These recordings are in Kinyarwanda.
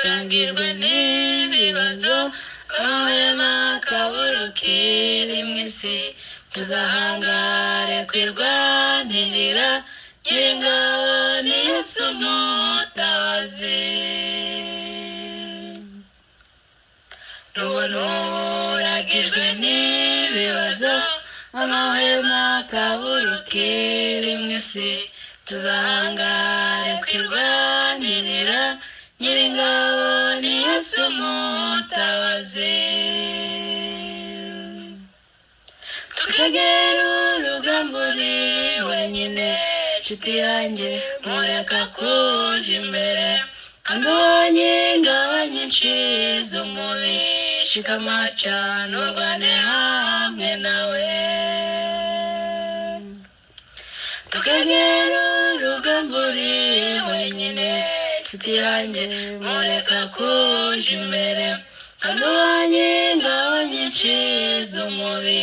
dushangirwe n'ibibazo amahwema kaburukiri mw'isi tuzahangare kwirwanirira nyir'ingabo ni Yesu mutabazi n'ubuntu uragijwe n'ibibazo amahwema kaburukiri mw'isi tuzahangare kwirwanirira nyir'ingabo ni Yesu mutabazi tukegera urugamba uri wenyine nshuti yanjye mureka kuja imbere kandi ubonye ingabo nyinshi z'umubi shikama cane urwane hamwe nawe tukegera urugamba uri wenyine nshuti yanjye mureka kuja imbere kandi ubonye ingabo nyinshi z'umubi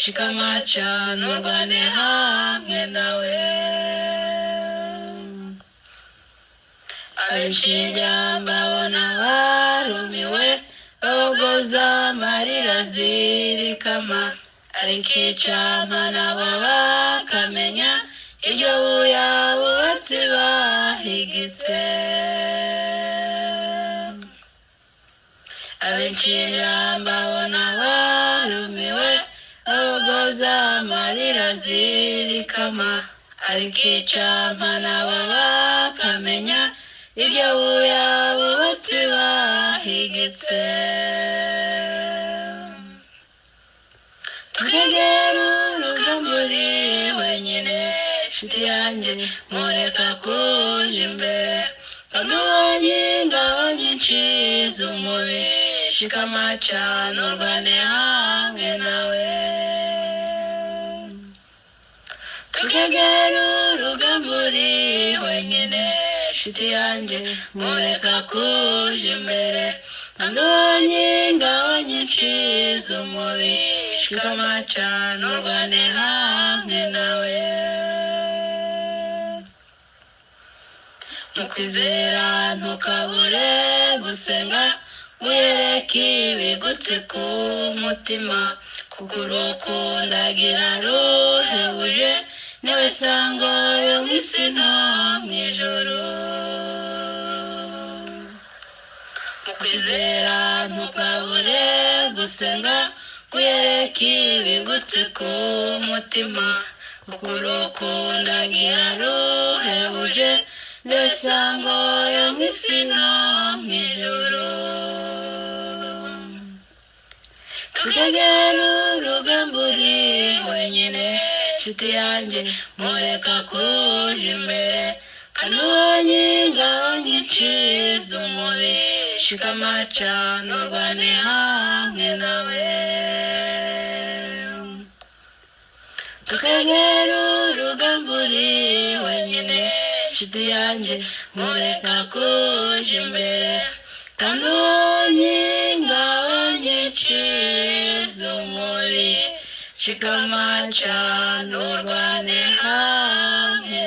shikama cane urwane hamwe nawe abenshi mbabona barumiwe babogoza amarira zirikama ariko icampa nabo bakamenya iryo buya bubatsi bahigitse abenshi mbabona barumiwe babogoza amarira zirikama ariko icampa nabo bakamenya iryo buya bubatsi bahigitse tukegera urugamba uri wenyine nshuti yanjye mureka kuja imbere kandi ubonye ingabo nyinshi z'umubi shikama cane urwane hamwe nawe tukegera urugamba uri wenyine nshuti yanjye mureka kuja imbere kandi ubonye ingabo nyinshi z'umubi shikama cane urwane hamwe nawe mu kwizera ntukabure gusenga wiyereke ibigutse ku mutima kuko urukundagira ruhebuje niwe sango yo mw'isi no mw'ijuru mu kwizera ntukabure gusenga wiyereke ibigutse ku mutima kuko urukundagira ruhebuje niwe sango yo mw'isi no mw'ijuru tukegera urugamba uri wenyine nshuti yanjye mureka kuja imbere kandi ubonye ingabo nyinshi z'umubi shikama cane urwane hamwe nawe tukegera urugamba uri wenyine nshuti yanjye mureka kuja imbere kandi ubonye ingabo nyinshi z'umubi shikama cane urwane hamwe